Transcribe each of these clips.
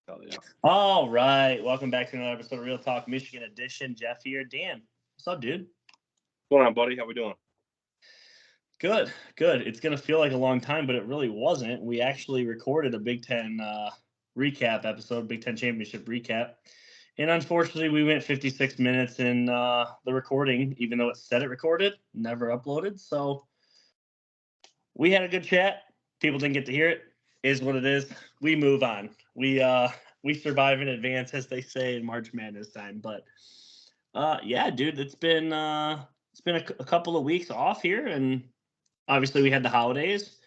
Oh, yeah. All right. Welcome back to another episode of Real Talk Michigan Edition. Jeff here. Dan, what's up, dude? What's going on, buddy? How we doing? Good, good. It's going to feel like a long time, but it really wasn't. We actually recorded a Big Ten recap episode, Big Ten Championship recap. And unfortunately, we went 56 minutes in the recording, even though it said it recorded, never uploaded. So we had a good chat. People didn't get to hear it. Is what it is. We move on. We survive in advance, as they say in March Madness time. But yeah, dude, it's been a couple of weeks off here, and obviously we had the holidays,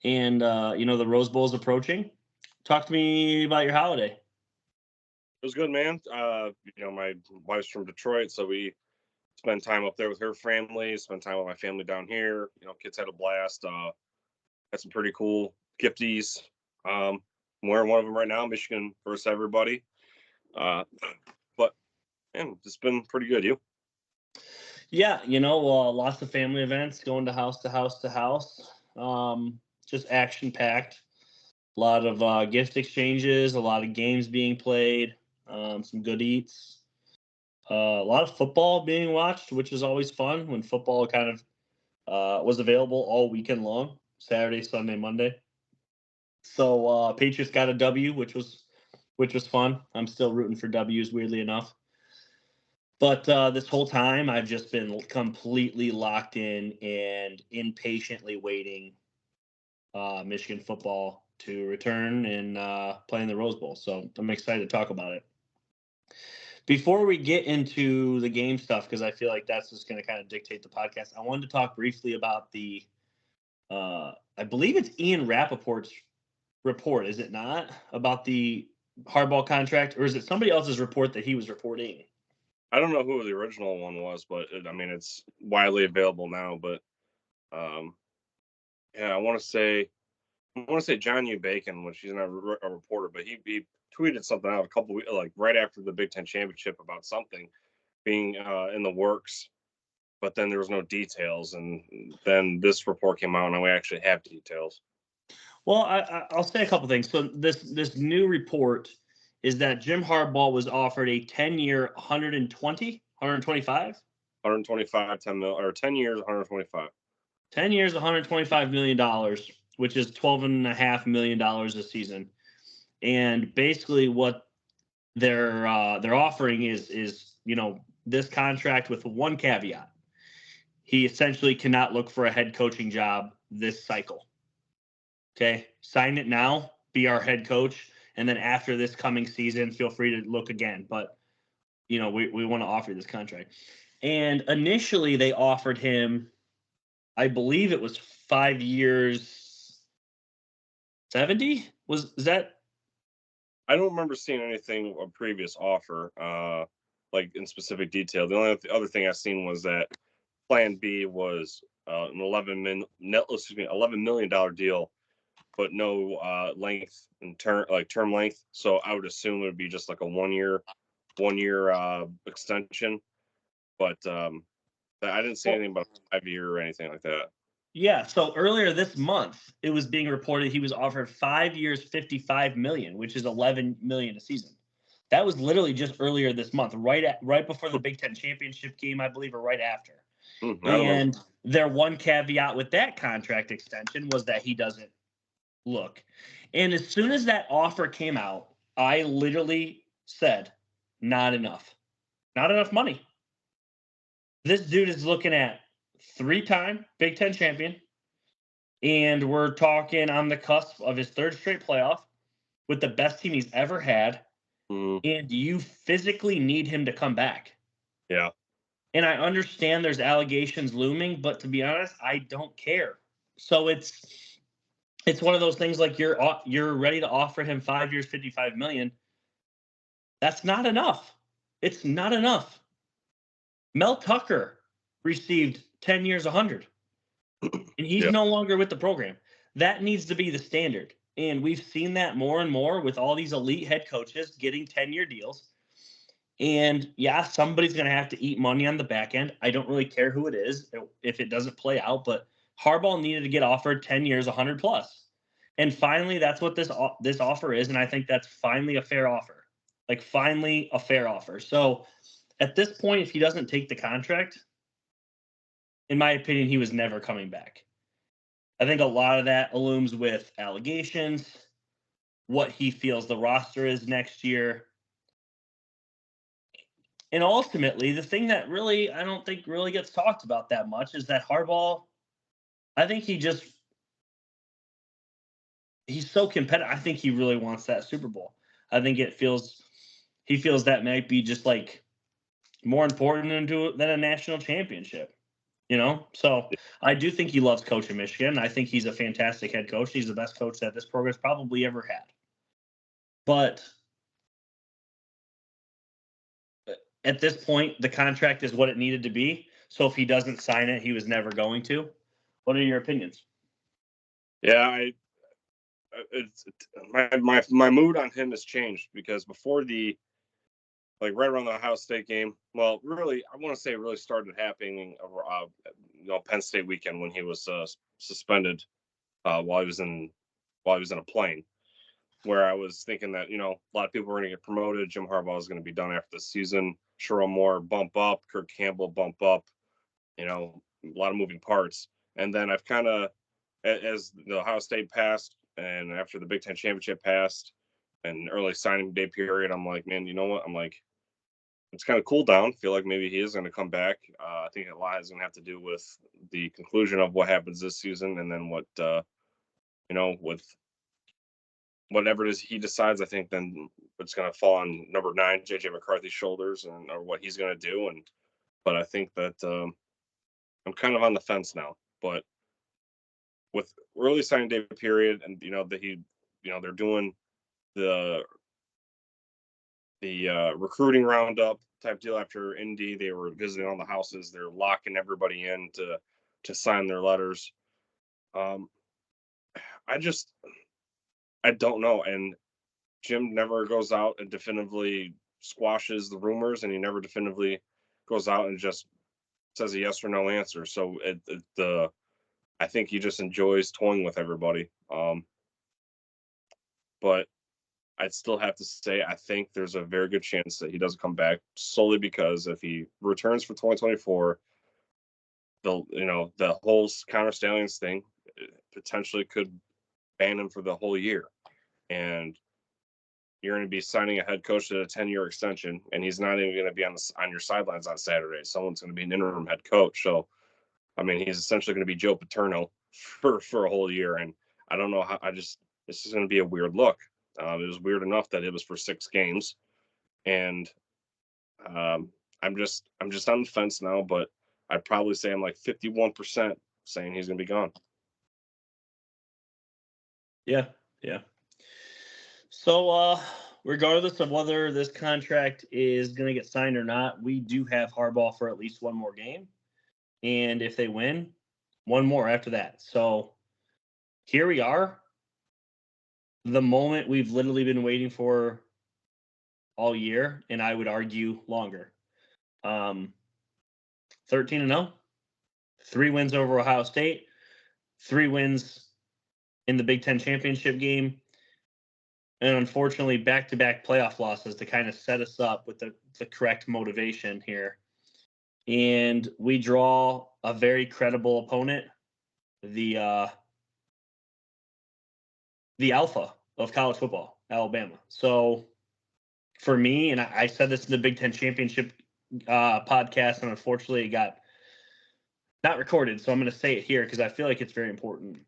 and the Rose Bowl is approaching. Talk to me about your holiday. It was good, man. My wife's from Detroit, so we spent time up there with her family, spent time with my family down here. Kids had a blast. Had some pretty cool gifties. I'm wearing one of them right now, Michigan versus everybody. But man, it's been pretty good. You? Yeah, lots of family events, going to house to house to house. Just action packed. A lot of gift exchanges, a lot of games being played, some good eats. A lot of football being watched, which is always fun when football kind of was available all weekend long, Saturday, Sunday, Monday. So Patriots got a W, which was fun. I'm still rooting for W's, weirdly enough. But this whole time, I've just been completely locked in and impatiently waiting Michigan football to return and play in the Rose Bowl. So I'm excited to talk about it. Before we get into the game stuff, because I feel like that's just going to kind of dictate the podcast, I wanted to talk briefly about the I believe it's Ian Rappaport's report, is it not, about the Harbaugh contract, or is it somebody else's report that he was reporting? I don't know who the original one was, but it's widely available now. But yeah, I want to say John U. Bacon, which he's not a reporter, but he tweeted something out a couple weeks, like right after the Big Ten championship, about something being in the works. But then there was no details, and then this report came out, and we actually have details. Well, I'll say a couple things. So this new report is that Jim Harbaugh was offered a 10-year, 125? 125, 10 mil, or 10 years, 125. 10 years, $125 million, which is $12.5 million a season. And basically what they're offering is this contract with one caveat. He essentially cannot look for a head coaching job this cycle. Okay, sign it now, be our head coach, and then after this coming season, feel free to look again. But, we want to offer this contract. And initially they offered him, I believe it was 5 years, 70? Is that? I don't remember seeing anything, a previous offer, like in specific detail. The only other thing I seen was that Plan B was an $11 million deal, but no length and term length. So I would assume it would be just like a one year extension. But I didn't see anything about a 5-year or anything like that. Yeah. So earlier this month, it was being reported he was offered 5 years, $55 million, which is $11 million a season. That was literally just earlier this month, right before the Big Ten championship game, I believe, or right after. And their one caveat with that contract extension was that he doesn't look. And as soon as that offer came out, I literally said, not enough. Not enough money. This dude is looking at 3-time Big Ten champion, and we're talking on the cusp of his 3rd straight playoff with the best team he's ever had, and you physically need him to come back. Yeah. And I understand there's allegations looming, but to be honest, I don't care. So it's one of those things like you're ready to offer him 5 years, $55 million. That's not enough. It's not enough. Mel Tucker received 10 years, 100, and he's no longer with the program. That needs to be the standard. And we've seen that more and more with all these elite head coaches getting 10-year deals. And yeah, somebody's going to have to eat money on the back end. I don't really care who it is if it doesn't play out, but Harbaugh needed to get offered 10 years, 100 plus. And finally, that's what this offer is, and I think that's finally a fair offer. Like finally a fair offer. So at this point, if he doesn't take the contract, in my opinion, he was never coming back. I think a lot of that looms with allegations, what he feels the roster is next year. And ultimately, the thing that really I don't think really gets talked about that much is that Harbaugh, I think he's so competitive. I think he really wants that Super Bowl. I think he feels that might be just like more important than a national championship. So I do think he loves coaching Michigan. I think he's a fantastic head coach. He's the best coach that this program's probably ever had. But at this point, the contract is what it needed to be. So if he doesn't sign it, he was never going to. What are your opinions? Yeah, it's my mood on him has changed because before right around the Ohio State game, well, really, I want to say it really started happening, Penn State weekend when he was suspended while he was in a plane. Where I was thinking that a lot of people were going to get promoted. Jim Harbaugh is going to be done after the season. Sherrod Moore bump up, Kirk Campbell bump up. A lot of moving parts. And then I've kind of, as the Ohio State passed, and after the Big Ten championship passed, and early signing day period, I'm like, man, you know what? I'm like, it's kind of cooled down. Feel like maybe he is going to come back. I think a lot is going to have to do with the conclusion of what happens this season, and then what with whatever it is he decides. I think then it's going to fall on number 9, JJ McCarthy's shoulders, or what he's going to do. But I think that I'm kind of on the fence now. But with early signing day period, and that they're doing the recruiting roundup type deal after Indy. They were visiting all the houses. They're locking everybody in to sign their letters. I don't know. And Jim never goes out and definitively squashes the rumors, and he never definitively goes out and just says a yes or no answer. So I think he just enjoys toying with everybody. But I'd still have to say I think there's a very good chance that he doesn't come back, solely because if he returns for 2024, the whole Connor Stallions thing potentially could ban him for the whole year, and you're going to be signing a head coach at a 10-year extension, and he's not even going to be on your sidelines on Saturday. Someone's going to be an interim head coach. So, I mean, he's essentially going to be Joe Paterno for a whole year, and I don't know how. This is going to be a weird look. It was weird enough that it was for 6 games, and I'm just on the fence now. But I'd probably say I'm like 51% saying he's going to be gone. Yeah, yeah. So, regardless of whether this contract is going to get signed or not, we do have Harbaugh for at least one more game. And if they win, one more after that. So, here we are. The moment we've literally been waiting for all year, and I would argue longer. 13-0, 3 wins over Ohio State, 3 wins in the Big Ten championship game, and unfortunately back-to-back playoff losses to kind of set us up with the correct motivation here. And we draw a very credible opponent, the alpha of college football, Alabama. So for me, and I said this in the Big Ten championship podcast, and unfortunately it got not recorded, so I'm going to say it here because I feel like it's very important.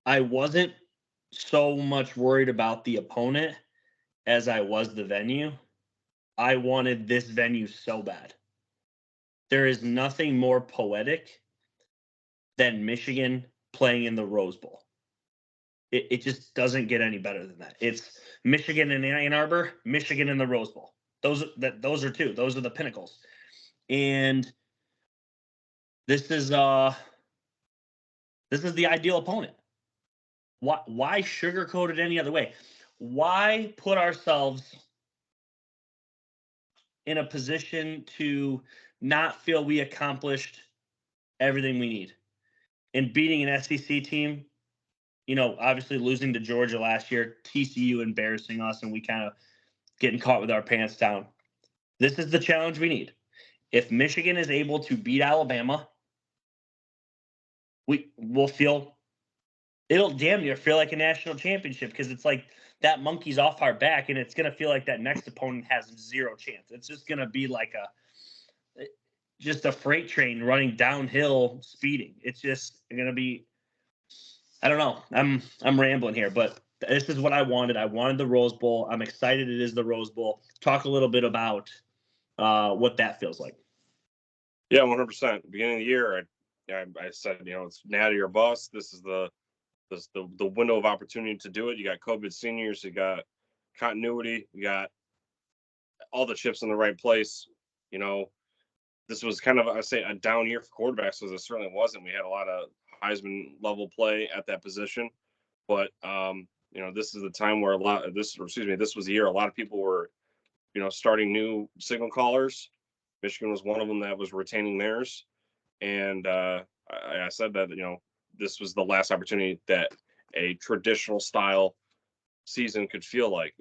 I wasn't so much worried about the opponent as I was the venue. I wanted this venue so bad. There is nothing more poetic than Michigan playing in the Rose Bowl. It just doesn't get any better than that. It's Michigan in Ann Arbor, Michigan in the Rose Bowl. Those are 2. Those are the pinnacles. And this is the ideal opponent. Why sugarcoat it any other way? Why put ourselves in a position to not feel we accomplished everything we need? And beating an SEC team obviously losing to Georgia last year, TCU embarrassing us, and we kind of getting caught with our pants down. This is the challenge we need. If Michigan is able to beat Alabama, we'll feel it'll damn near feel like a national championship because it's like that monkey's off our back, and it's gonna feel like that next opponent has zero chance. It's just gonna be like just a freight train running downhill speeding. It's just gonna be. I don't know. I'm rambling here, but this is what I wanted. I wanted the Rose Bowl. I'm excited it is the Rose Bowl. Talk a little bit about what that feels like. Yeah, 100%. Beginning of the year, I said, it's Natty or bust. This is the window of opportunity to do it. You got COVID seniors, you got continuity, you got all the chips in the right place. This was kind of, I say, a down year for quarterbacks, because it certainly wasn't. We had a lot of Heisman level play at that position, but this is the time where this was the year a lot of people were, starting new signal callers. Michigan was one of them that was retaining theirs, and I said that this was the last opportunity that a traditional style season could feel like.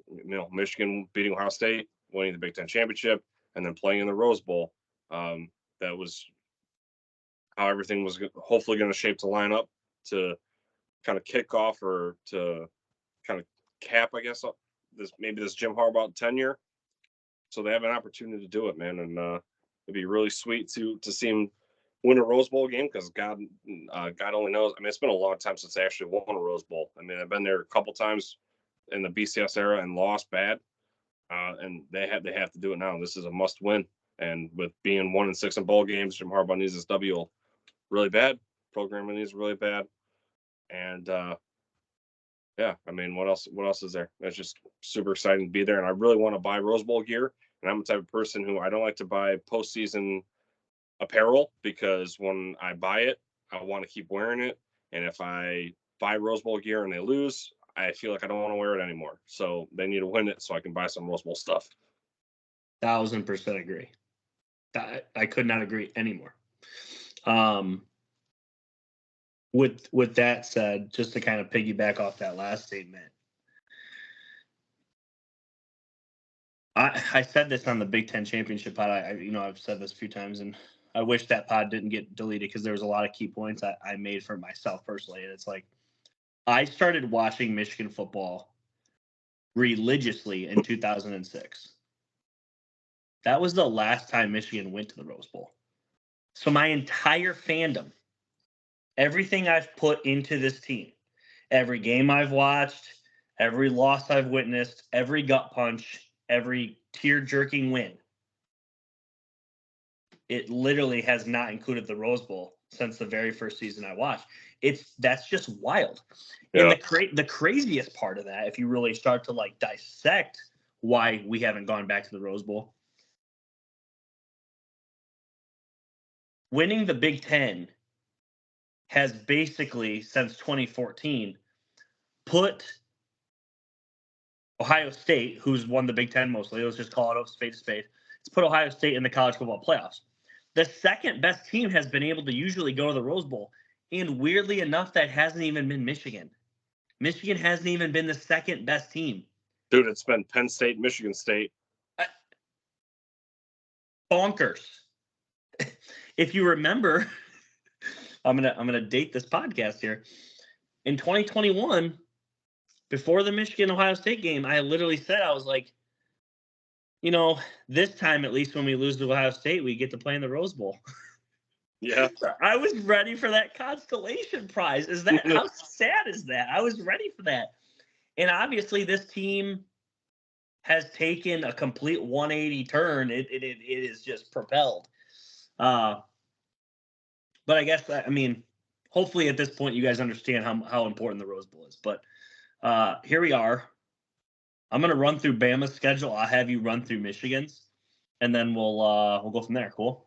Michigan beating Ohio State, winning the Big Ten championship, and then playing in the Rose Bowl. That was how everything was hopefully going to shape to line up to kind of kick off, or to kind of cap, I guess, this Jim Harbaugh tenure. So they have an opportunity to do it, man, and it'd be really sweet to see him win a Rose Bowl game, because God only knows. I mean, it's been a long time since they actually won a Rose Bowl. I mean, I've been there a couple times in the BCS era and lost bad, and they have to do it now. This is a must win, and with being 1-6 in bowl games, Jim Harbaugh needs this W really bad. Programming needs really bad, and yeah, I mean, what else is there? It's just super exciting to be there, and I really want to buy Rose Bowl gear. And I'm the type of person who I don't like to buy postseason apparel, because when I buy it, I want to keep wearing it. And if I buy Rose Bowl gear and they lose, I feel like I don't want to wear it anymore. So they need to win it so I can buy some Rose Bowl stuff. 1000% agree. I could not agree anymore. With that said, just to kind of piggyback off that last statement, I said this on the Big Ten championship pod. I've said this a few times, and I wish that pod didn't get deleted, because there was a lot of key points I made for myself personally. And it's like, I started watching Michigan football religiously in 2006. That was the last time Michigan went to the Rose Bowl. So my entire fandom, everything I've put into this team, every game I've watched, every loss I've witnessed, every gut punch, every tear-jerking win, it literally has not included the Rose Bowl since the very first season I watched. That's just wild. Yeah. And the craziest part of that, if you really start to dissect why we haven't gone back to the Rose Bowl, winning the Big Ten has basically, since 2014, put Ohio State, who's won the Big Ten mostly, let's just call it a spade to spade, it's put Ohio State in the college football playoffs. The second best team has been able to usually go to the Rose Bowl, and weirdly enough, that hasn't even been Michigan. Michigan hasn't even been the second best team. Dude, it's been Penn State, Michigan State. Bonkers. If you remember, I'm gonna date this podcast here. In 2021, before the Michigan-Ohio State game, I literally said, I was like, this time, at least when we lose to Ohio State, we get to play in the Rose Bowl. Yeah. I was ready for that consolation prize. How sad is that? I was ready for that. And obviously this team has taken a complete 180 turn. It is just propelled. But I guess, hopefully at this point you guys understand how important the Rose Bowl is. But here we are. I'm going to run through Bama's schedule. I'll have you run through Michigan's, and then we'll go from there. Cool?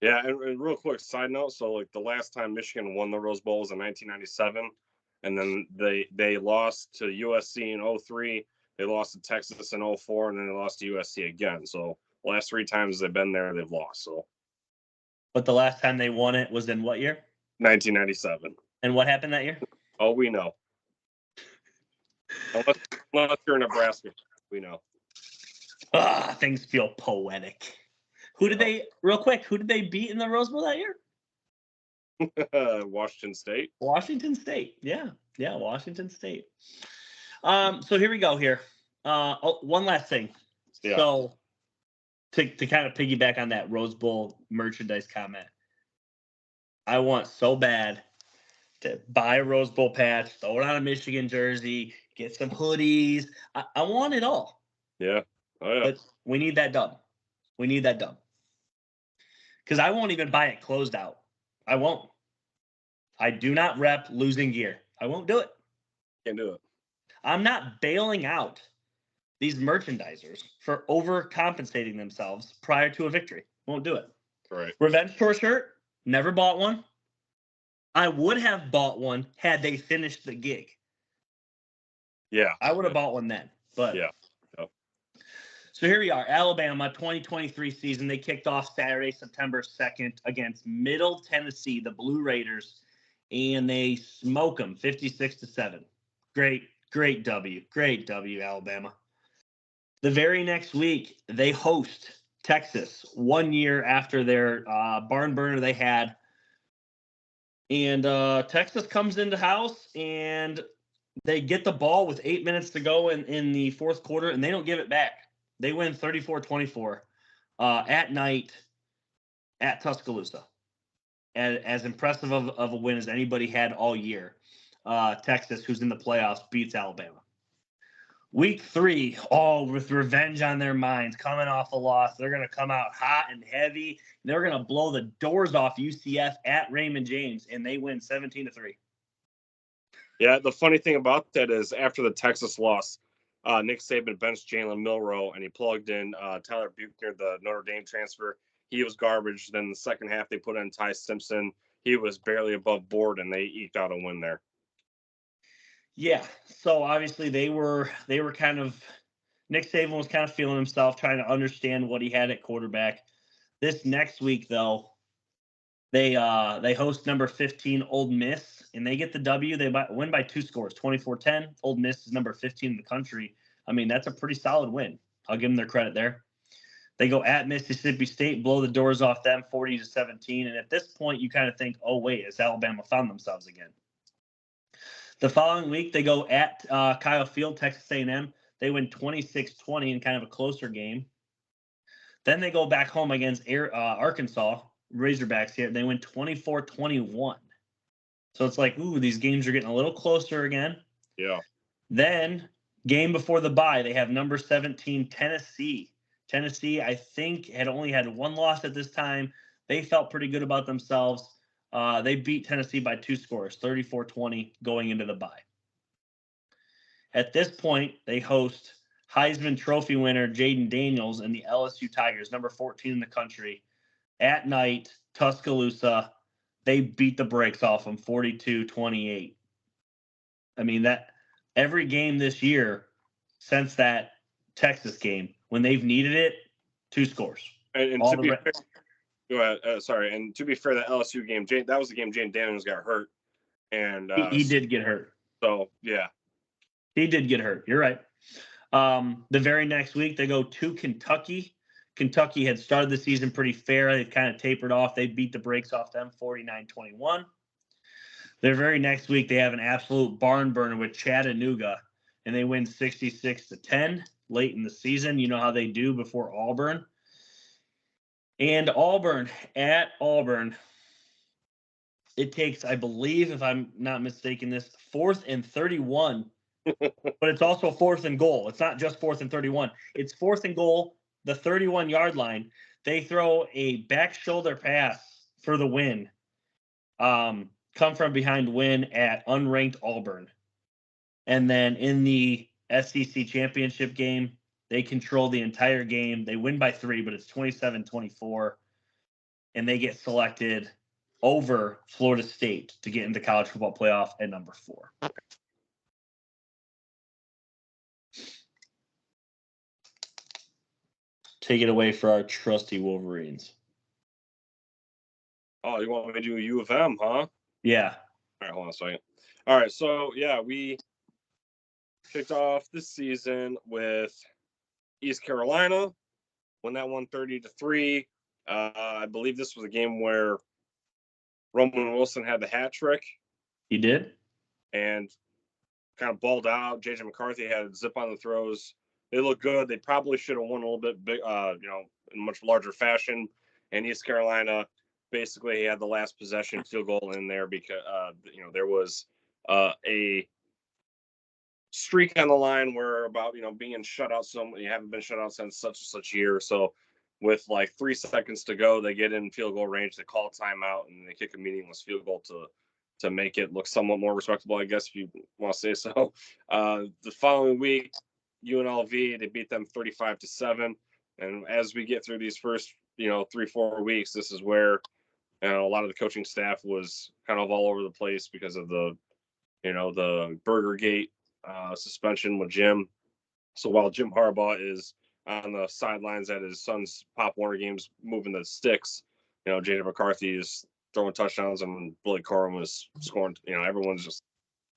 Yeah, and real quick side note. So, the last time Michigan won the Rose Bowl was in 1997, and then they lost to USC in 2003. They lost to Texas in 2004, and then they lost to USC again. So, the last 3 times they've been there, they've lost. So, but the last time they won it was in what year? 1997. And what happened that year? Oh, we know. Unless you're in Nebraska, we know. Things feel poetic. Who did they beat in the Rose Bowl that year? Washington State. Washington State. Yeah, Washington State. So here we go here. One last thing. Yeah. So to kind of piggyback on that Rose Bowl merchandise comment, I want so bad to buy a Rose Bowl patch, throw it on a Michigan jersey, get some hoodies. I want it all. Yeah. Oh, yeah. But we need that dub. We need that dub. Because I won't even buy it closed out. I won't. I do not rep losing gear. I won't do it. Can't do it. I'm not bailing out these merchandisers for overcompensating themselves prior to a victory. Won't do it. Right. Revenge tour shirt, never bought one. I would have bought one had they finished the gig. Yeah. I would have bought one then. But yeah. Yep. So here we are, Alabama 2023 season. They kicked off Saturday, September 2nd against Middle Tennessee, the Blue Raiders, and they smoke them 56-7. Great W, Alabama. The very next week, they host Texas 1 year after their barn burner they had. And Texas comes into house, and they get the ball with 8 minutes to go in the fourth quarter, and they don't give it back. They win 34-24 at night at Tuscaloosa. As impressive of a win as anybody had all year. Texas, who's in the playoffs, beats Alabama. Week 3, with revenge on their minds, coming off a loss. They're going to come out hot and heavy. They're going to blow the doors off UCF at Raymond James, and they win 17-3. Yeah, the funny thing about that is after the Texas loss, Nick Saban benched Jalen Milroe, and he plugged in Tyler Buchner, the Notre Dame transfer. He was garbage. Then the second half, they put in Ty Simpson. He was barely above board, and they eked out a win there. Yeah, so obviously they were kind of – Nick Saban was kind of feeling himself, trying to understand what he had at quarterback. This next week, though, they host number 15 Ole Miss, and they get the W. They win by 2 scores, 24-10. Ole Miss is number 15 in the country. I mean, that's a pretty solid win. I'll give them their credit there. They go at Mississippi State, blow the doors off them 40-17. And at this point, you kind of think, oh, wait, has Alabama found themselves again? The following week, they go at Kyle Field, Texas A&M. They win 26-20 in kind of a closer game. Then they go back home against Arkansas, Razorbacks here. They win 24-21. So it's like, ooh, these games are getting a little closer again. Yeah. Then, game before the bye, they have number 17, Tennessee. Tennessee, I think, had only had 1 loss at this time. They felt pretty good about themselves. They beat Tennessee by 2 scores, 34-20, going into the bye. At this point, they host Heisman Trophy winner Jaden Daniels and the LSU Tigers, number 14 in the country. At night, Tuscaloosa, they beat the brakes off them 42-28. I mean, that every game this year since that Texas game, when they've needed it, 2 scores. And to be fair, go ahead. Sorry. And to be fair, the LSU game, that was the game Jaden Daniels got hurt. And he did get hurt. So, yeah. He did get hurt. You're right. The very next week, they go to Kentucky. Kentucky had started the season pretty fair. They've kind of tapered off. They beat the brakes off them 49-21. Their very next week, they have an absolute barn burner with Chattanooga, and they win 66-10 late in the season. You know how they do before Auburn. And Auburn, at Auburn, it takes, I believe, if I'm not mistaken, this 4th and 31. But it's also 4th and goal. It's not just 4th and 31. It's 4th and goal, the 31-yard line. They throw a back shoulder pass for the win. Come from behind win at unranked Auburn. And then in the SEC championship game, they control the entire game. They win by 3, but it's 27-24. And they get selected over Florida State to get into the college football playoff at number 4. Take it away for our trusty Wolverines. Oh, you want me to do U of M, huh? Yeah. All right, hold on a second. All right, so yeah, we kicked off this season with East Carolina, won that one 30-3. I believe this was a game where Roman Wilson had the hat trick He did. and kind of balled out. JJ McCarthy had zip on the throws. They look good. They probably should have won a little bit big, in a much larger fashion. And East Carolina basically had the last possession field goal in there because there was a streak on the line where about being shut out. You haven't been shut out since such and such year. So with like 3 seconds to go, they get in field goal range. They call timeout and they kick a meaningless field goal to make it look somewhat more respectable, I guess, if you want to say so. The following week, UNLV, they beat them 35-7. And as we get through these first 3-4 weeks, this is where a lot of the coaching staff was kind of all over the place because of the Burgergate suspension with Jim. So while Jim Harbaugh is on the sidelines at his son's Pop Warner games moving the sticks, JJ McCarthy is throwing touchdowns and Billy Corum was scoring. Everyone's just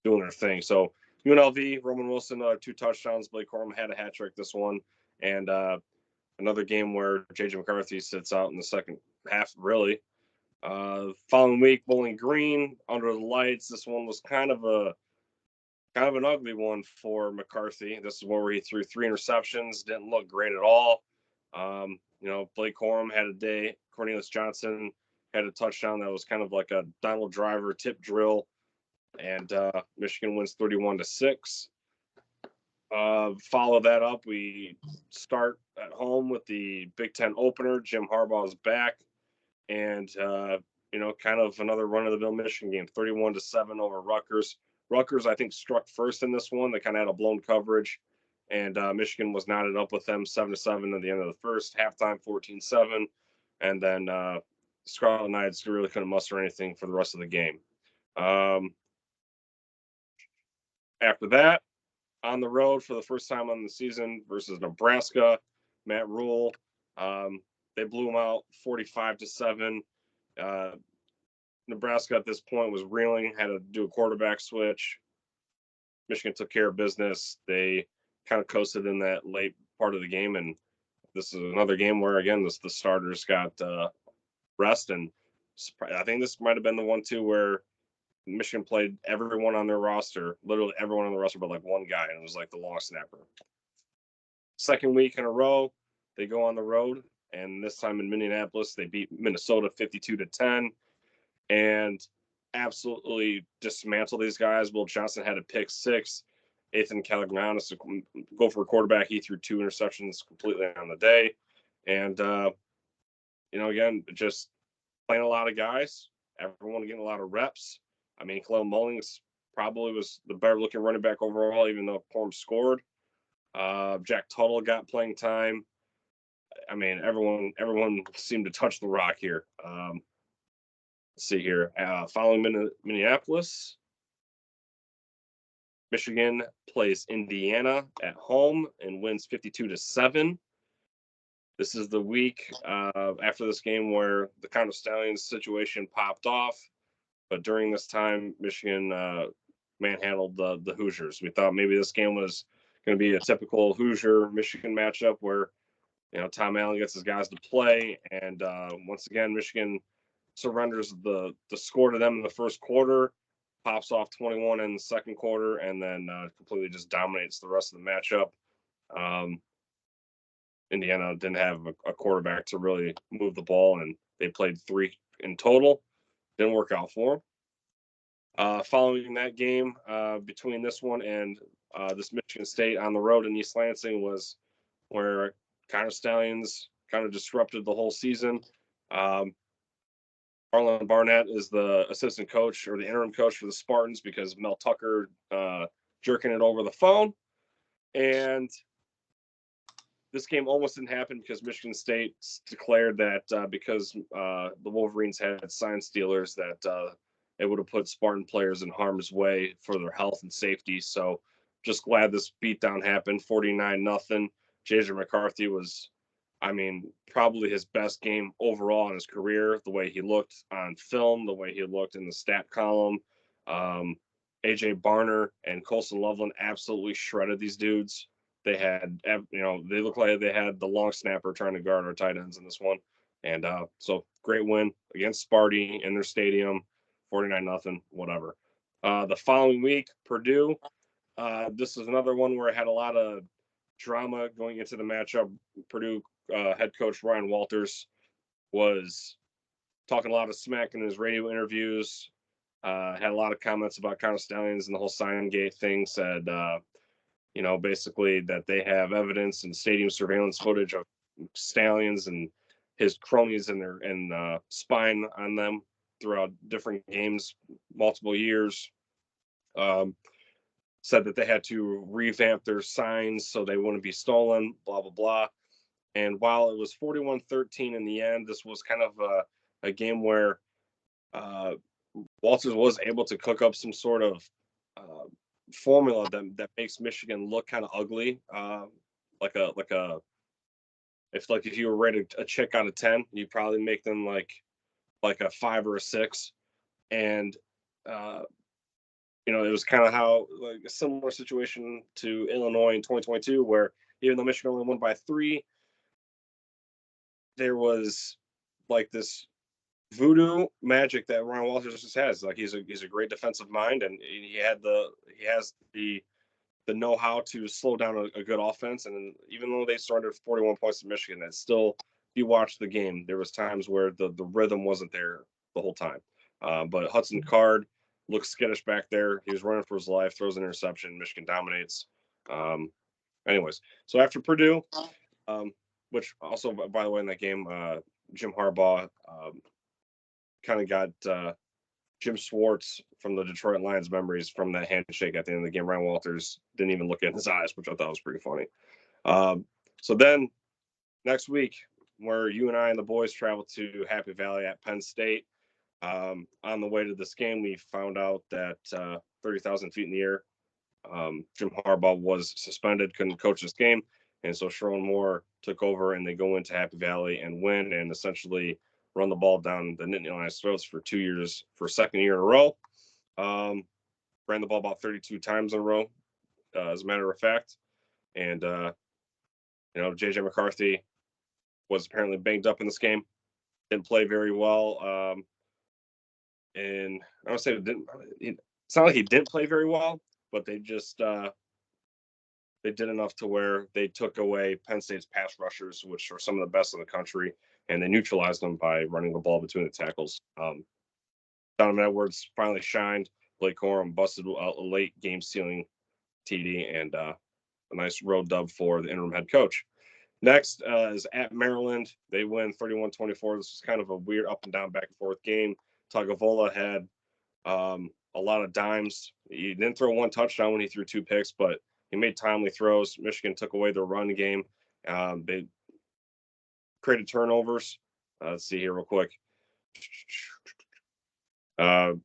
doing their thing. So UNLV, Roman Wilson, 2 touchdowns. Blake Corum had a hat trick this one. And another game where JJ McCarthy sits out in the second half, really. Following week, Bowling Green, under the lights. This one was kind of an ugly one for McCarthy. This is where he threw 3 interceptions, didn't look great at all. Blake Corum had a day. Cornelius Johnson had a touchdown that was kind of like a Donald Driver tip drill, and Michigan wins 31-6. Follow that up, we start at home with the Big Ten opener. Jim Harbaugh is back, and kind of another run-of-the-mill Michigan game, 31-7 over Rutgers. Rutgers, I think, struck first in this one. They kind of had a blown coverage, and Michigan was knotted up with them 7-7 at the end of the first halftime, 14-7, and then Scarlet Knights really couldn't muster anything for the rest of the game. After that, on the road for the first time on the season versus Nebraska, Matt Rule. They blew them out 45-7. Nebraska at this point was reeling, had to do a quarterback switch. Michigan took care of business. They kind of coasted in that late part of the game, and this is another game where, again, the starters got rest, and I think this might have been the one, too, where Michigan played everyone on their roster, literally everyone on the roster but like one guy, and it was like the long snapper. Second week in a row, they go on the road, and this time in Minneapolis, they beat Minnesota 52-10. And absolutely dismantle these guys. Will Johnson had a pick 6. Ethan Kalagmanis to go for a quarterback. He threw 2 interceptions completely on the day. And, again, just playing a lot of guys. Everyone getting a lot of reps. I mean, Khalil Mullings probably was the better-looking running back overall, even though Corum scored. Jack Tuttle got playing time. I mean, everyone seemed to touch the rock here. Let's see here. Following Minneapolis, Michigan plays Indiana at home and wins 52-7. This is the week after this game where the Counter Stallions situation popped off. But during this time, Michigan manhandled the Hoosiers. We thought maybe this game was going to be a typical Hoosier-Michigan matchup where, Tom Allen gets his guys to play. And once again, Michigan surrenders the score to them in the first quarter, pops off 21 in the second quarter, and then completely just dominates the rest of the matchup. Indiana didn't have a quarterback to really move the ball, and they played 3 in total. Didn't work out for them. Following that game, between this one and this Michigan State on the road in East Lansing was where Counter Stallions kind of disrupted the whole season. Arlen Barnett is the assistant coach or the interim coach for the Spartans because Mel Tucker jerking it over the phone. And this game almost didn't happen because Michigan State declared that because the Wolverines had sign stealers that it would have put Spartan players in harm's way for their health and safety. So just glad this beatdown happened, 49-0. JJ McCarthy was, probably his best game overall in his career, the way he looked on film, the way he looked in the stat column. AJ Barner and Colson Loveland absolutely shredded these dudes. They had, they looked like they had the long snapper trying to guard our tight ends in this one. And so great win against Sparty in their stadium, 49-0, whatever. The following week, Purdue. This is another one where I had a lot of drama going into the matchup. Purdue head coach Ryan Walters was talking a lot of smack in his radio interviews. Had a lot of comments about Connor Stallions and the whole sign gate thing. Said, basically that they have evidence and stadium surveillance footage of Stallions and his cronies and their spying on them throughout different games, multiple years. Said that they had to revamp their signs so they wouldn't be stolen, blah, blah, blah. And while it was 41-13 in the end, this was kind of a game where Walters was able to cook up some sort of formula that makes Michigan look kind of ugly. If you were rated a chick out of 10, you'd probably make them like a 5 or a 6. And it was kind of how like a similar situation to Illinois in 2022, where even though Michigan only won by 3, there was like this voodoo magic that Ryan Walters just has. Like he's a great defensive mind, and he has the know-how to slow down a good offense. And even though they started 41 points to Michigan, that still, if you watch the game, there was times where the rhythm wasn't there the whole time. But Hudson Card looks skittish back there. He was running for his life, throws an interception. Michigan dominates. Anyways, so after Purdue, which also, by the way, in that game, Jim Harbaugh kind of got Jim Schwartz from the Detroit Lions memories from that handshake at the end of the game. Ryan Walters didn't even look in his eyes, which I thought was pretty funny. So then next week, where you and I and the boys traveled to Happy Valley at Penn State, on the way to this game, we found out that 30,000 feet in the air, Jim Harbaugh was suspended, couldn't coach this game. And so Sherrone Moore took over, and they go into Happy Valley and win and essentially run the ball down the Nittany Lions' throats for 2 years, for a second year in a row. Ran the ball about 32 times in a row, as a matter of fact. And, J.J. McCarthy was apparently banged up in this game. Didn't play very well. And I don't say it's not like he didn't play very well, but they just they did enough to where they took away Penn State's pass rushers, which are some of the best in the country, and they neutralized them by running the ball between the tackles. Donovan Edwards finally shined. Blake Corum busted a late game-sealing TD, and a nice road dub for the interim head coach. Next is at Maryland. They win 31-24. This was kind of a weird up and down, back and forth game. Tagovailoa had a lot of dimes. He didn't throw one touchdown when he threw 2 picks, but he made timely throws. Michigan took away their run game. They created turnovers. Let's see here real quick.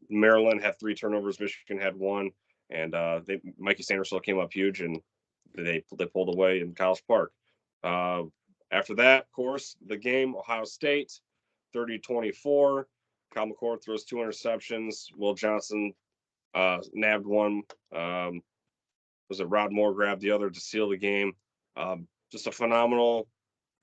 Maryland had 3 turnovers. Michigan had 1. And Mikey Sanderson came up huge, and they pulled away in College Park. After that, of course, the game, Ohio State, 30-24. Kyle McCord throws 2 interceptions. Will Johnson nabbed one. Was it Rod Moore grabbed the other to seal the game? Just a phenomenal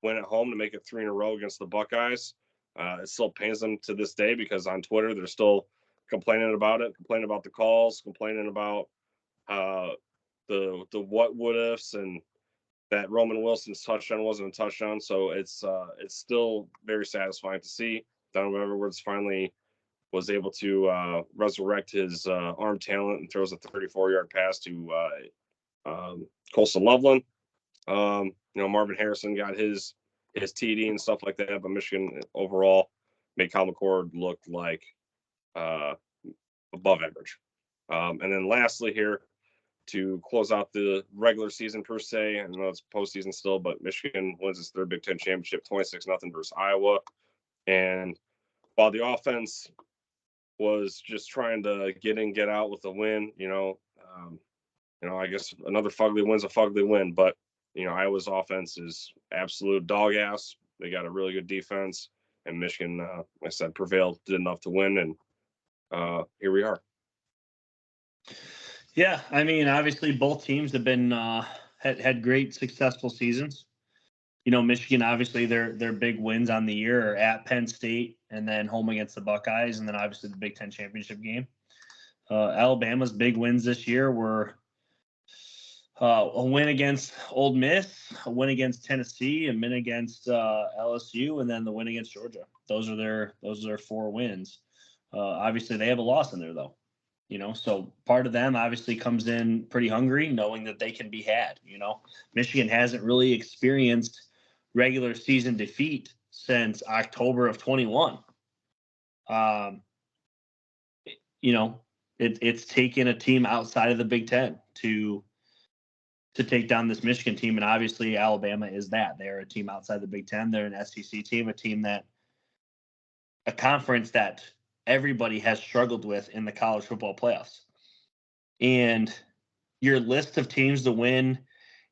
win at home to make it 3 in a row against the Buckeyes. It still pains them to this day because on Twitter they're still complaining about it, complaining about the calls, complaining about the what would ifs, and that Roman Wilson's touchdown wasn't a touchdown. So it's still very satisfying to see. Donovan Edwards finally was able to resurrect his arm talent and throws a 34-yard pass to Colson Loveland. Marvin Harrison got his TD and stuff like that, but Michigan overall made Kyle McCord look like above average. And then lastly here, to close out the regular season per se, I know it's postseason still, but Michigan wins its 3rd Big Ten championship, 26-0 versus Iowa. And while the offense was just trying to get in, get out with a win, I guess another fugly win's a fugly win, but Iowa's offense is absolute dog ass. They got a really good defense, and Michigan, like I said, prevailed, did enough to win, and here we are. Yeah, I mean, obviously both teams have been had great successful seasons. You know, Michigan obviously their big wins on the year are at Penn State and then home against the Buckeyes, and then obviously the Big Ten championship game. Alabama's big wins this year were a win against Ole Miss, a win against Tennessee, a win against LSU, and then the win against Georgia. Those are their four wins. Obviously, they have a loss in there though. You know, so part of them obviously comes in pretty hungry, knowing that they can be had. You know, Michigan hasn't really experienced regular season defeat since October of 21. Um, you know, it's taken a team outside of the Big Ten to take down this Michigan team. And obviously, Alabama is that. They're a team outside the Big Ten. They're an SEC team, a conference that everybody has struggled with in the college football playoffs. And your list of teams to win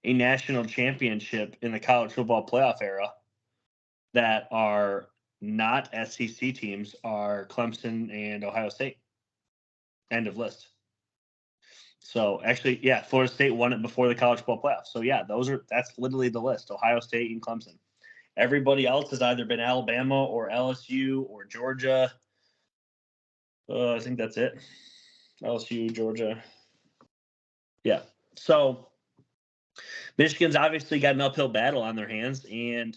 a national championship in the college football playoff era that are not SEC teams are Clemson and Ohio State. End of list. So actually, yeah, Florida State won it before the college football playoffs. So yeah, that's literally the list: Ohio State and Clemson. Everybody else has either been Alabama or LSU or Georgia. I think that's it. LSU, Georgia. Yeah. So Michigan's obviously got an uphill battle on their hands, and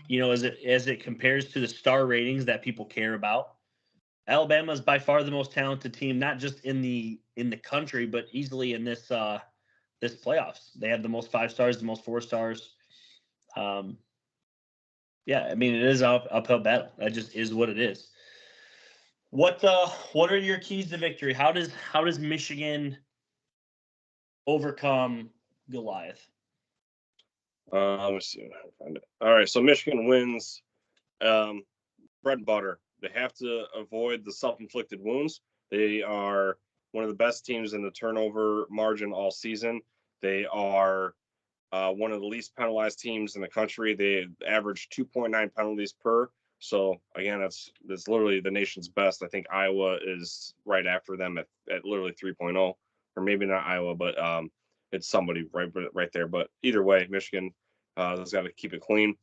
you know, as it compares to the star ratings that people care about, Alabama is by far the most talented team, not just in the country, but easily in this playoffs. They have the most 5 stars, the most 4 stars. Yeah, I mean, it is an uphill battle. That just is what it is. What are your keys to victory? How does Michigan overcome Goliath? Let me see if I can find it. All right, so Michigan wins. Bread and butter. They have to avoid the self-inflicted wounds. They are one of the best teams in the turnover margin all season. They are one of the least penalized teams in the country. They average 2.9 penalties per. So again, that's literally the nation's best. I think Iowa is right after them at literally 3.0, or maybe not Iowa, but it's somebody right there. But either way, Michigan has got to keep it clean.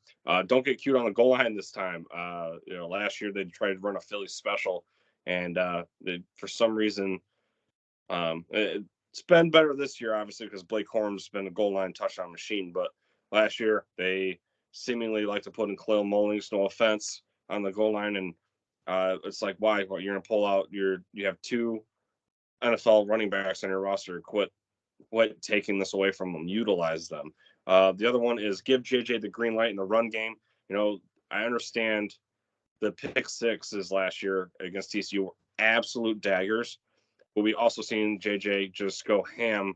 Don't get cute on the goal line this time. Last year they tried to run a Philly special, and for some reason, it's been better this year, obviously, because Blake Corum's been a goal line touchdown machine. But last year they seemingly like to put in Khalil Mullings, no offense, on the goal line, and it's like, why? Well, you're gonna pull out you have 2 NFL running backs on your roster. Quit taking this away from them. Utilize them. The other one is give JJ the green light in the run game. You know, I understand the pick sixes last year against TCU were absolute daggers, but we also seen JJ just go ham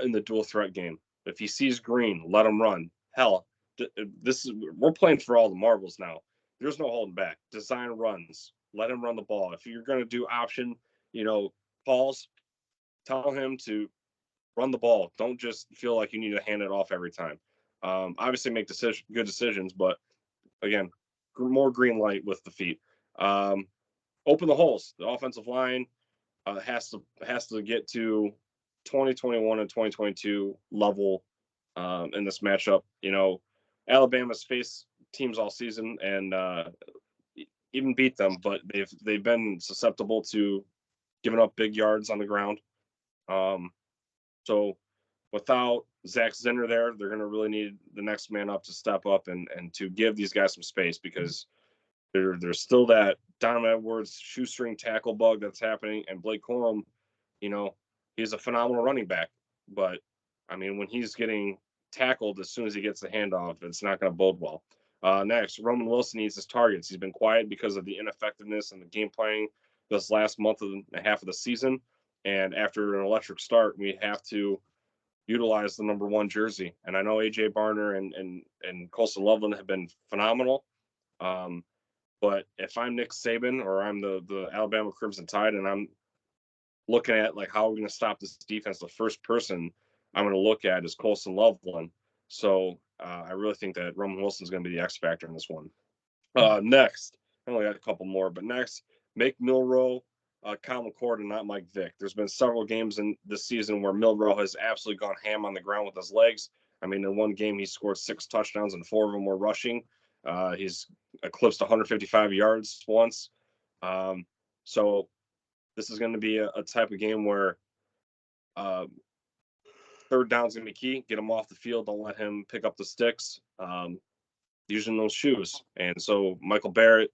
in the dual threat game. If he sees green, let him run. Hell, we're playing for all the marbles now. There's no holding back. Design runs. Let him run the ball. If you're going to do option, calls, tell him to run the ball. Don't just feel like you need to hand it off every time. Obviously, make good decisions, but again, more green light with the feet. Open the holes. The offensive line has to get to 2021 and 2022 level in this matchup. Alabama's faced teams all season and even beat them, but they've been susceptible to giving up big yards on the ground. So without Zach Zinner there, they're going to really need the next man up to step up and to give these guys some space, because there's still that Donovan Edwards shoestring tackle bug that's happening. And Blake Corum, he's a phenomenal running back. But, I mean, when he's getting tackled as soon as he gets the handoff, it's not going to bode well. Next, Roman Wilson needs his targets. He's been quiet because of the ineffectiveness and the game planning this last month and a half of the season. And after an electric start, we have to utilize the number 1 jersey. And I know AJ Barner and Colston Loveland have been phenomenal. But if I'm Nick Saban or I'm the Alabama Crimson Tide and I'm looking at like how we're going to stop this defense, the first person I'm going to look at is Colston Loveland. So I really think that Roman Wilson is going to be the X factor in this one. Next, I only got a couple more, but next, make Milroe Kyle McCord and not Mike Vick. There's been several games in this season where Milroe has absolutely gone ham on the ground with his legs. I mean, in one game, he scored 6 touchdowns and 4 of them were rushing. He's eclipsed 155 yards once. So this is going to be a type of game where third down is going to be key. Get him off the field. Don't let him pick up the sticks. Using those shoes. And so Michael Barrett,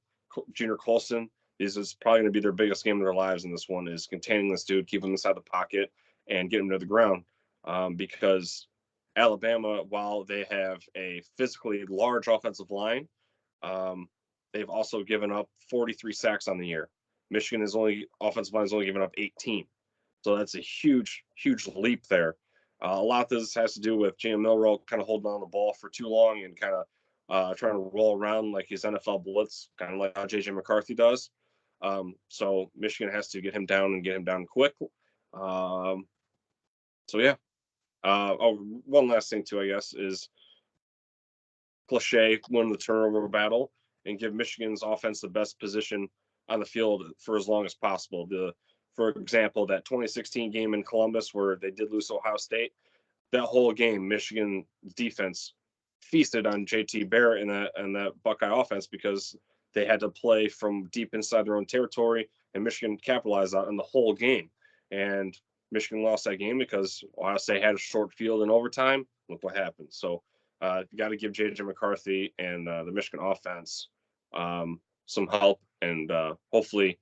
Junior Colson, is probably going to be their biggest game of their lives in this one, is containing this dude, keep him inside the pocket, and get him to the ground. Because Alabama, while they have a physically large offensive line, they've also given up 43 sacks on the year. Michigan offensive line has only given up 18. So that's a huge, huge leap there. A lot of this has to do with Jalen Milroe kind of holding on the ball for too long and kind of trying to roll around like his NFL blitz, kind of like how J.J. McCarthy does. So Michigan has to get him down and get him down quick. So, yeah. One last thing, too, I guess, is cliche, win the turnover battle and give Michigan's offense the best position on the field for as long as possible. For example, that 2016 game in Columbus where they did lose to Ohio State, that whole game, Michigan defense feasted on JT Barrett and that Buckeye offense because they had to play from deep inside their own territory, and Michigan capitalized on the whole game. And Michigan lost that game because Ohio State had a short field in overtime. Look what happened. So you got to give J.J. McCarthy and the Michigan offense some help, and hopefully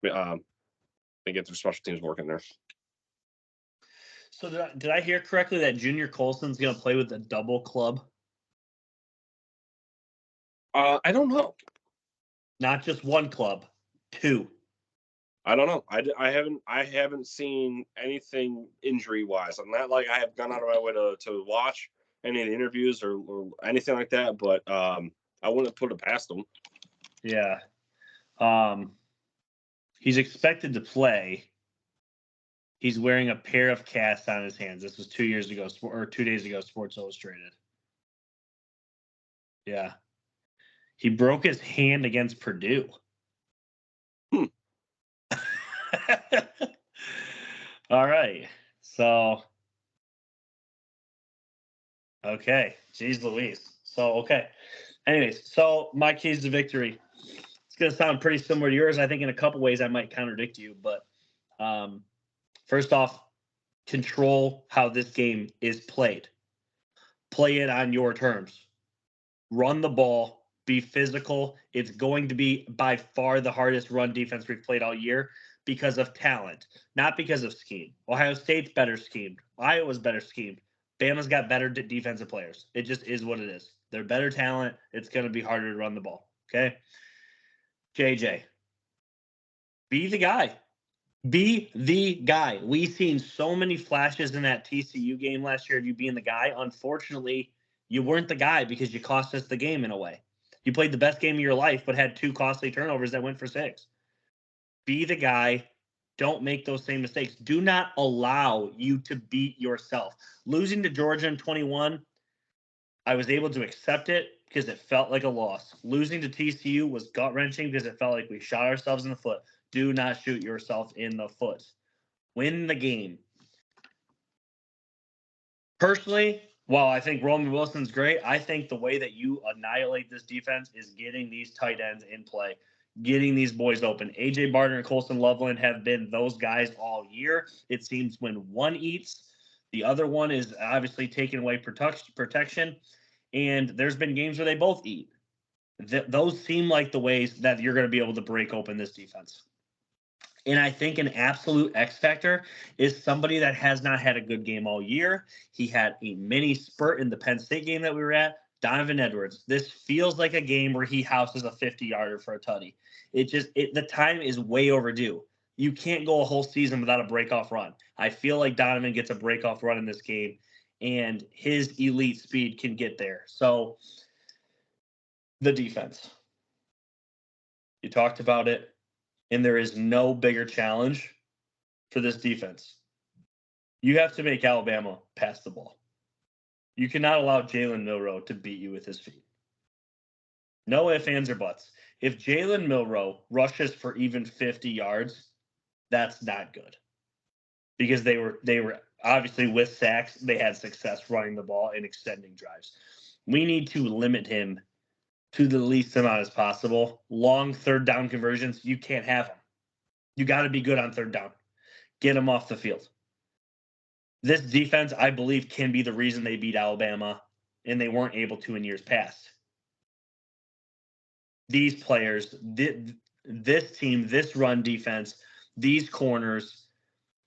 they get their special teams working there. So did I hear correctly that Junior Colson's going to play with a double club? I don't know. Not just one club, 2. I don't know. I haven't seen anything injury wise. I'm not like I have gone out of my way to watch any of the interviews or anything like that, but I wouldn't put it past him. Yeah. He's expected to play. He's wearing a pair of casts on his hands. This was 2 years ago, or 2 days ago, Sports Illustrated. Yeah. He broke his hand against Purdue. All right. So, okay. Jeez Louise. So, okay. Anyways, so my keys to victory. It's going to sound pretty similar to yours. I think in a couple ways I might contradict you, but first off, control how this game is played. Play it on your terms. Run the ball. Be physical. It's going to be by far the hardest run defense we've played all year because of talent, not because of scheme. Ohio State's better schemed. Iowa's better schemed. Bama's got better defensive players. It just is what it is. They're better talent. It's going to be harder to run the ball. Okay? JJ, be the guy. Be the guy. We've seen so many flashes in that TCU game last year of you being the guy. Unfortunately, you weren't the guy because you cost us the game in a way. You played the best game of your life, but had 2 costly turnovers that went for 6. Be the guy. Don't make those same mistakes. Do not allow you to beat yourself. Losing to Georgia in 21, I was able to accept it because it felt like a loss. Losing to TCU was gut-wrenching because it felt like we shot ourselves in the foot. Do not shoot yourself in the foot. Win the game. Personally, while I think Roman Wilson's great, I think the way that you annihilate this defense is getting these tight ends in play, getting these boys open. A.J. Barner and Colson Loveland have been those guys all year. It seems when one eats, the other one is obviously taking away protection. And there's been games where they both eat. Those seem like the ways that you're going to be able to break open this defense. And I think an absolute X factor is somebody that has not had a good game all year. He had a mini spurt in the Penn State game that we were at. Donovan Edwards. This feels like a game where he houses a 50-yarder for a tutty. The time is way overdue. You can't go a whole season without a breakoff run. I feel like Donovan gets a breakoff run in this game, and his elite speed can get there. So the defense. You talked about it. And there is no bigger challenge for this defense. You have to make Alabama pass the ball. You cannot allow Jalen Milroe to beat you with his feet. No ifs, ands, or buts. If Jalen Milroe rushes for even 50 yards, That's not good. Because they were obviously with sacks, they had success running the ball and extending drives. We need to limit him to the least amount as possible. Long third down conversions, you can't have them. You got to be good on third down. Get them off the field. This defense, I believe, can be the reason they beat Alabama, and they weren't able to in years past. These players, this team, this run defense, these corners,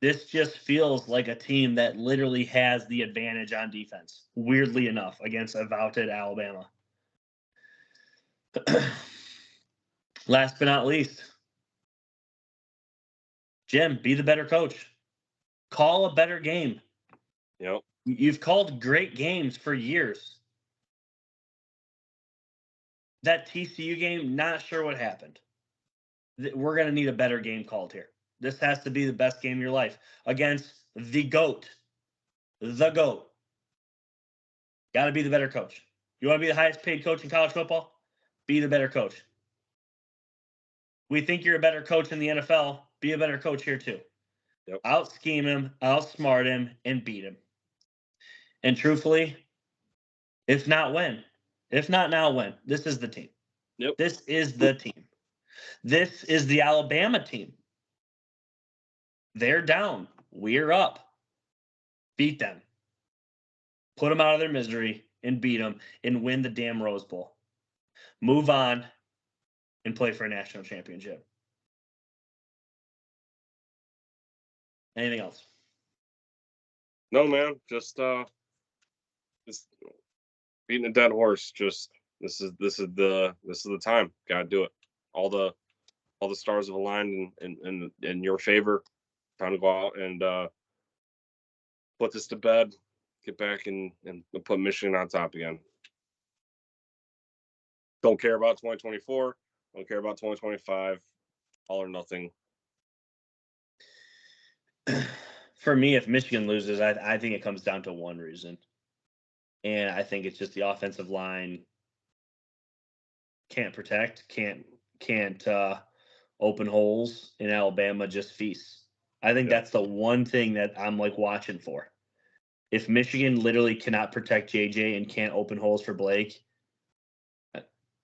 this just feels like a team that literally has the advantage on defense, weirdly enough, against a vaunted Alabama. Last but not least, Jim, be the better coach. Call a better game. Yep. You've called great games for years. That TCU game, not sure what happened. We're going to need a better game called here. This has to be the best game of your life against the GOAT. The GOAT. Got to be the better coach. You want to be the highest paid coach in college football? Be the better coach. We think you're a better coach in the NFL. Be a better coach here too. Yep. Out-scheme him, outsmart him, and beat him. And truthfully, if not when? If not now, when? This is the team. Yep. This is the team. This is the Alabama team. They're down. We're up. Beat them. Put them out of their misery and beat them and win the damn Rose Bowl. Move on and play for a national championship. Anything else? No, man. Just beating a dead horse. Just this is the time. Gotta do it. All the stars have aligned in your favor. Time to go out and put this to bed. Get back and put Michigan on top again. Don't care about 2024. Don't care about 2025. All or nothing. For me, if Michigan loses, I think it comes down to one reason. And I think it's just the offensive line can't protect, can't open holes, and Alabama just feasts. I think that's the one thing that I'm like watching for. If Michigan literally cannot protect JJ and can't open holes for Blake,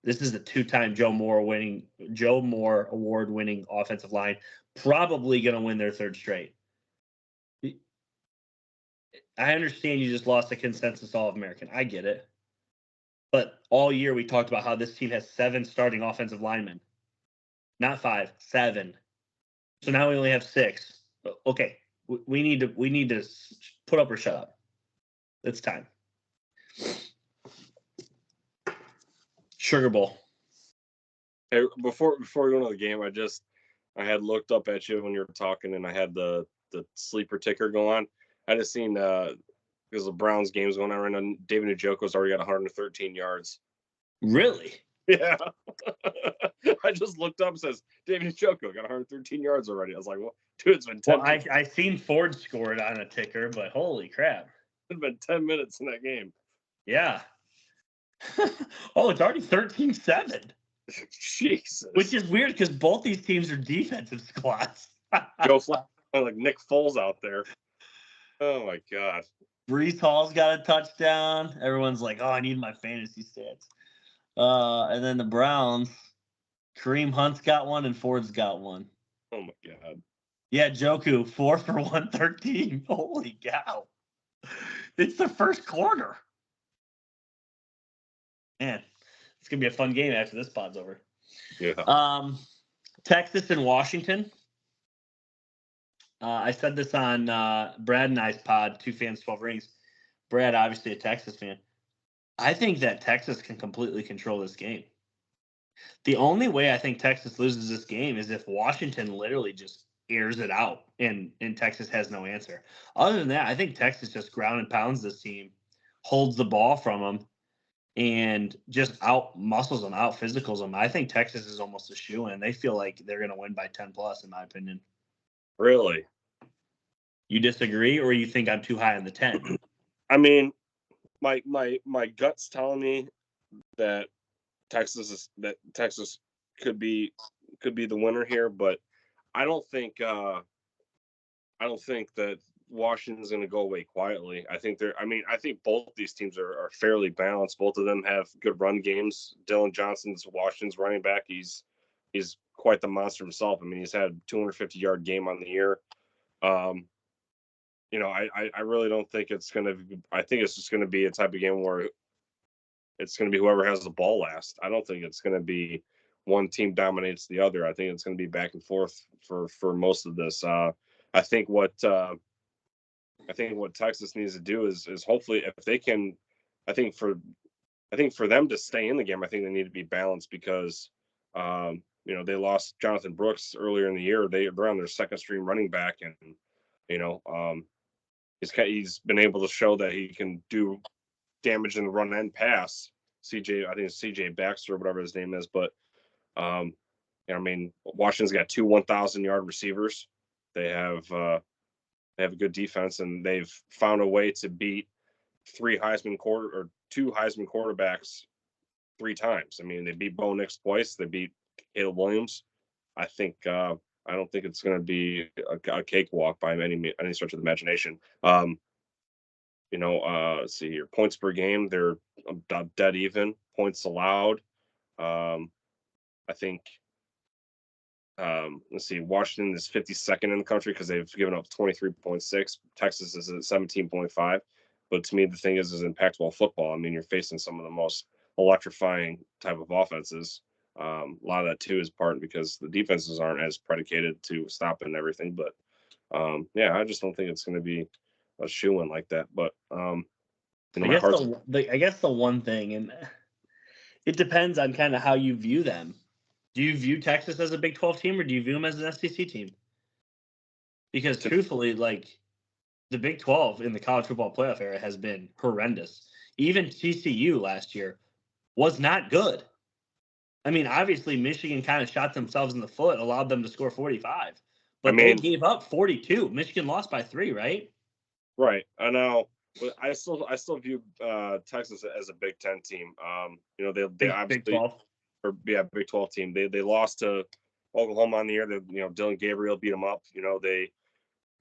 this is the two-time Joe Moore award-winning offensive line, probably going to win their third straight. I understand you just lost a consensus All-American. I get it. But all year we talked about how this team has 7 starting offensive linemen. Not 5, 7. So now we only have 6. Okay, we need to put up or shut up. It's time. Sugar Bowl. Hey, before we go into the game, I had looked up at you when you were talking, and I had the sleeper ticker go on. I just seen because the Browns game's going on right now. David Njoku's already got 113 yards. Really? Yeah. I just looked up and says David Njoku got 113 yards already. I was like, well, dude, it's been 10 Well, I seen Ford scored on a ticker, but holy crap. It's been 10 minutes in that game. Yeah. Oh, it's already 13-7. Jesus. Which is weird because both these teams are defensive squads. Go flat like Nick Foles out there. Oh my God. Brees Hall's got a touchdown. Everyone's like, oh, I need my fantasy stats. And then the Browns, Kareem Hunt's got one and Ford's got one. Oh my God. Yeah, Njoku, 4 for 113. Holy cow. It's the first quarter. Man, it's going to be a fun game after this pod's over. Yeah. Texas and Washington. I said this on Brad and I's pod, 2 Fans, 12 Rings. Brad, obviously a Texas fan. I think that Texas can completely control this game. The only way I think Texas loses this game is if Washington literally just airs it out and Texas has no answer. Other than that, I think Texas just ground and pounds this team, holds the ball from them, and just out muscles them, out physicals them. I think Texas is almost a shoo-in. They feel like they're going to win by 10 plus, in my opinion. Really? You disagree, or you think I'm too high on the 10? I mean, my gut's telling me that Texas could be the winner here, but I don't think I don't think that Washington's going to go away quietly. I think both these teams are fairly balanced. Both of them have good run games. Dylan Johnson's Washington's running back. He's quite the monster himself. I mean, he's had a 250-yard game on the year. I really don't think it's going to. I think it's just going to be a type of game where it's going to be whoever has the ball last. I don't think it's going to be one team dominates the other. I think it's going to be back and forth for most of this. I think what Texas needs to do is hopefully if they can. I think for them to stay in the game, I think they need to be balanced because they lost Jonathan Brooks earlier in the year. They're on their second string running back, and you know he's been able to show that he can do damage in the run and pass. I think it's CJ Baxter or whatever his name is, but Washington's got two 1,000-yard receivers. They have a good defense, and they've found a way to beat two Heisman quarterbacks 3 times. I mean, they beat Bo Nix twice. They beat Caleb Williams. I don't think it's going to be a cakewalk by any stretch of the imagination. Let's see here. Points per game, they're dead even. Points allowed. I think. Let's see. Washington is 52nd in the country because they've given up 23.6. Texas is at 17.5. But to me, the thing is in Pac-12 football, I mean, you're facing some of the most electrifying type of offenses. A lot of that too is part because the defenses aren't as predicated to stopping everything. But I just don't think it's going to be a shoe-in like that. But I guess the one thing, and it depends on kind of how you view them. Do you view Texas as a Big 12 team, or do you view them as an SEC team? Because truthfully, like the Big 12 in the college football playoff era has been horrendous. Even TCU last year was not good. I mean, obviously, Michigan kind of shot themselves in the foot, allowed them to score 45, but they gave up 42. Michigan lost by 3, right? Right. I know. But I still view Texas as a Big 10 team. They obviously Big 12. Big 12 team. They lost to Oklahoma on the year. Dylan Gabriel beat them up.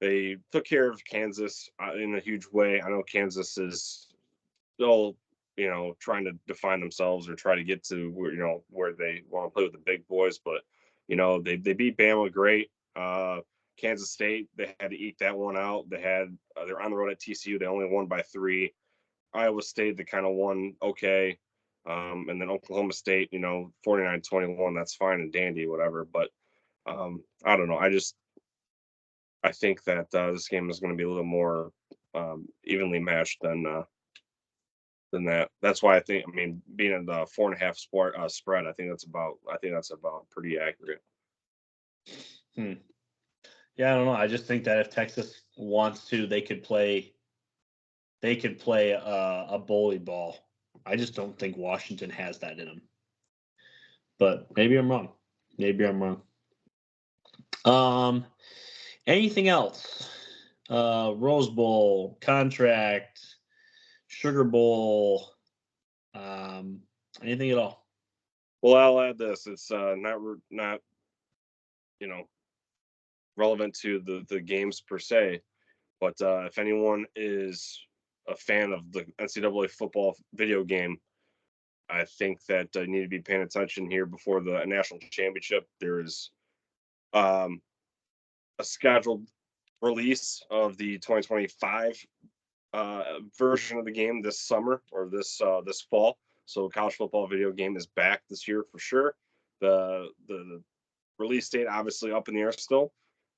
They took care of Kansas in a huge way. I know Kansas is still trying to define themselves or try to get to where they want to play with the big boys. But they beat Bama great. Kansas State, they had to eke that one out. They're on the road at TCU. They only won by 3. Iowa State, they kind of won okay. And then Oklahoma State, 49-21, that's fine and dandy, whatever. But I don't know. I think that this game is going to be a little more evenly matched than that. That's why being in the 4.5 spread, I think that's about pretty accurate. Yeah, I don't know. I just think that if Texas wants to, they could play a bully ball. I just don't think Washington has that in them. But maybe I'm wrong. Anything else? Rose Bowl, contract, Sugar Bowl, anything at all? Well, I'll add this. It's not relevant to the games per se, but if anyone is a fan of the NCAA football video game, I think that you need to be paying attention here before the national championship. There is a scheduled release of the 2025 version of the game this summer or this fall. So college football video game is back this year for sure. The release date obviously up in the air still.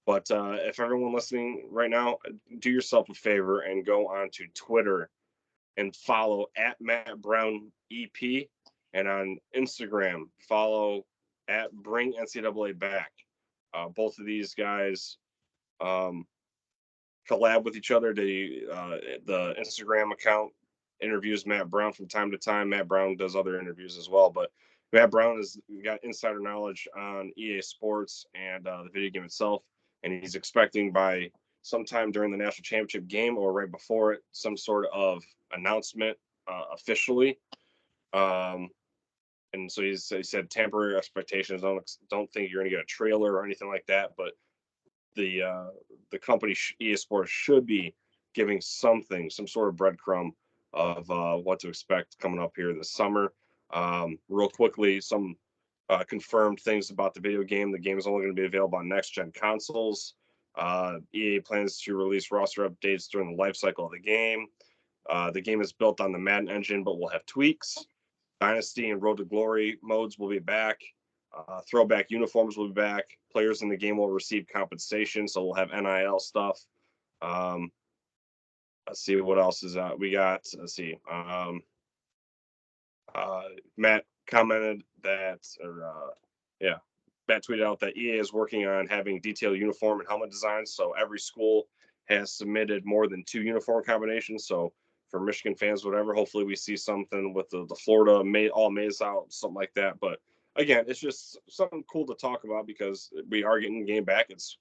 But if everyone listening right now, do yourself a favor and go on to Twitter and follow at Matt Brown EP, and on Instagram follow at Bring NCAA Back. Both of these guys collab with each other. The Instagram account interviews Matt Brown from time to time. Matt Brown does other interviews as well, but Matt Brown has got insider knowledge on EA Sports and the video game itself, and he's expecting by sometime during the national championship game or right before it some sort of announcement officially. And so he said temporary expectations. Don't think you're going to get a trailer or anything like that, but the company EA Sports should be giving some sort of breadcrumb of what to expect coming up here this summer. Real quickly, some confirmed things about the video game. The game is only going to be available on next-gen consoles. EA plans to release roster updates during the life cycle of the game. The game is built on the Madden engine, but will have tweaks. Dynasty and Road to Glory modes will be back. Throwback uniforms will be back. Players in the game will receive compensation, so we'll have NIL stuff. Let's see what else is out. We got, let's see. Matt commented that, Matt tweeted out that EA is working on having detailed uniform and helmet designs. So every school has submitted more than 2 uniform combinations. So for Michigan fans, whatever, hopefully we see something with the Florida all maize out, something like that. But again, it's just something cool to talk about because we are getting the game back. It's,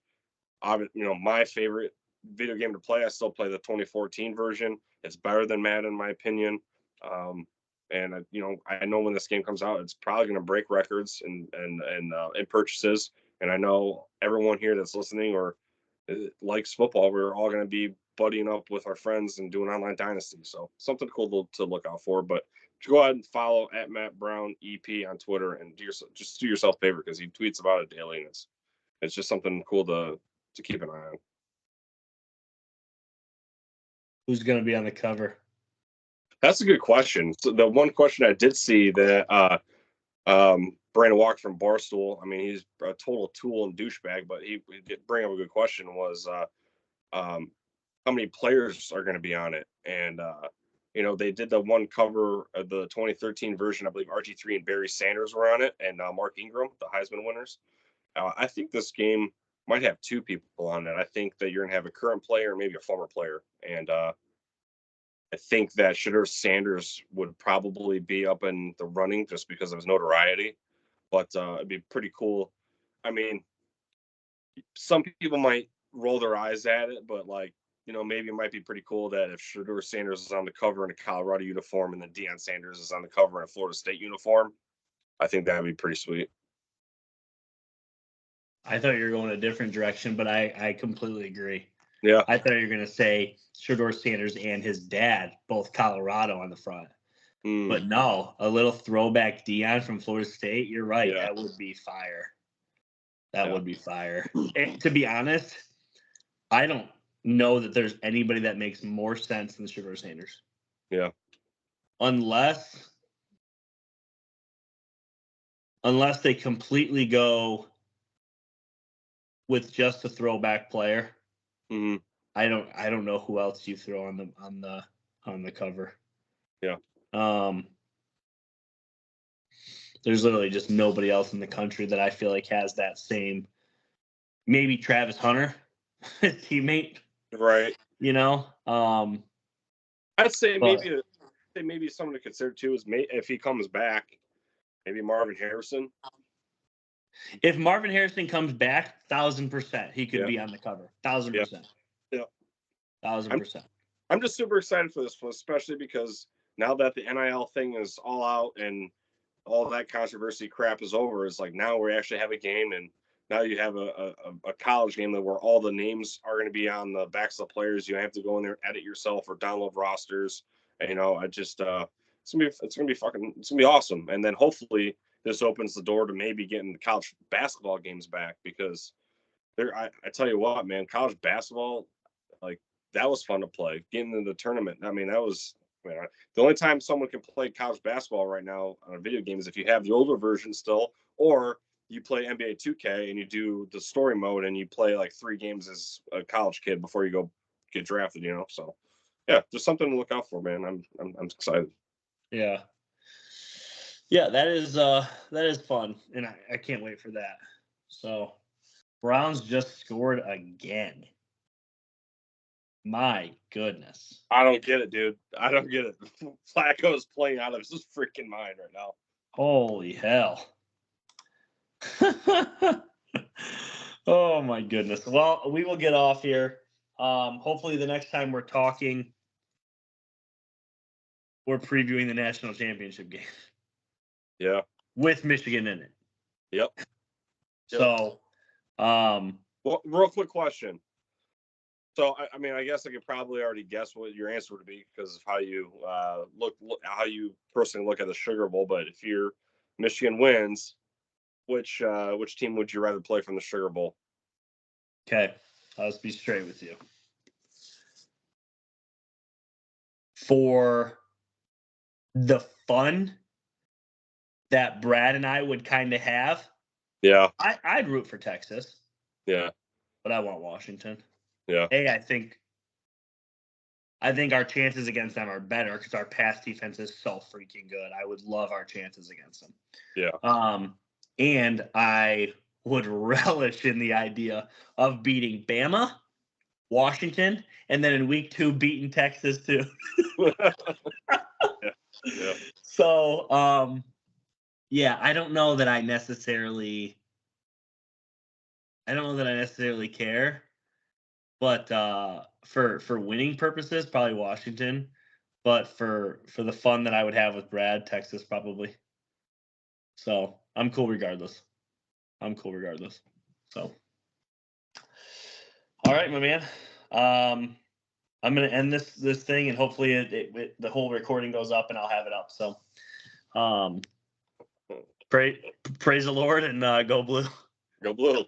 my favorite video game to play. I still play the 2014 version. It's better than Madden, in my opinion. And I know when this game comes out, it's probably going to break records and purchases. And I know everyone here that's listening or likes football, we're all going to be buddying up with our friends and doing online dynasty. So something cool to look out for. But go ahead and follow at Matt Brown EP on Twitter and just do yourself a favor because he tweets about it daily. And it's just something cool to keep an eye on. Who's going to be on the cover? That's a good question. So the one question I did see that Brandon Walker from Barstool, I mean, he's a total tool and douchebag, but he did bring up a good question was how many players are going to be on it? And, they did the one cover of the 2013 version. I believe RG3 and Barry Sanders were on it, and Mark Ingram, the Heisman winners. I think this game might have 2 people on it. I think that you're going to have a current player, maybe a former player. And I think that Shedeur Sanders would probably be up in the running just because of his notoriety. But it'd be pretty cool. I mean, some people might roll their eyes at it, but maybe it might be pretty cool that if Shedeur Sanders is on the cover in a Colorado uniform and then Deion Sanders is on the cover in a Florida State uniform, I think that would be pretty sweet. I thought you were going a different direction, but I completely agree. Yeah. I thought you were going to say Shedeur Sanders and his dad, both Colorado on the front. But no, a little throwback Deion from Florida State. You're right. Yeah. That would be fire. That would be fire. And to be honest, I don't know that there's anybody that makes more sense than Shedeur Sanders. Yeah. Unless they completely go with just a throwback player. Mm-hmm. I don't know who else you throw on the cover. Yeah. There's literally just nobody else in the country that I feel like has that same. Maybe Travis Hunter, his teammate. Right. I'd say maybe someone to consider too is if he comes back, maybe Marvin Harrison. If Marvin Harrison comes back, 1,000% he could be on the cover. 1,000%. Yeah. 1,000%. I'm just super excited for this one, especially because now that the NIL thing is all out and all that controversy crap is over, it's like now we actually have a game, and now you have a college game where all the names are going to be on the backs of the players. You have to go in there, edit yourself, or download rosters. And, I just it's gonna be awesome. And then hopefully this opens the door to maybe getting the college basketball games back because I tell you what, man, college basketball, that was fun to play. Getting into the tournament, I mean, that was. The only time someone can play college basketball right now on a video game is if you have the older version still, or you play NBA 2K and you do the story mode and you play 3 games as a college kid before you go get drafted. So yeah, just something to look out for, man. I'm excited. Yeah, that is fun, and I can't wait for that. So, Browns just scored again. My goodness. I don't get it, dude. I don't get it. Flacco is playing out of his freaking mind right now. Holy hell. Oh, my goodness. Well, we will get off here. Hopefully the next time we're talking, we're previewing the national championship game. Yeah. With Michigan in it. Yep. So, Well, real quick question. So, I mean, I guess I could probably already guess what your answer would be because of how you look, how you personally look at the Sugar Bowl. But if your Michigan wins, which team would you rather play from the Sugar Bowl? Okay, I'll just be straight with you. For the fun that Brad and I would kind of have, Yeah, I'd root for Texas, yeah, but I want Washington. yeah, I think our chances against them are better because our pass defense is so freaking good. I would love our chances against them. yeah. And I would relish in the idea of beating Bama, Washington, and then in week 2 beating Texas too. Yeah. So, yeah, I don't know that I necessarily care, but for winning purposes, probably Washington. But for the fun that I would have with Brad, Texas probably. So I'm cool regardless. So, all right, my man. I'm gonna end this thing, and hopefully the whole recording goes up, and I'll have it up. So, praise the Lord, and go blue. Go Blue.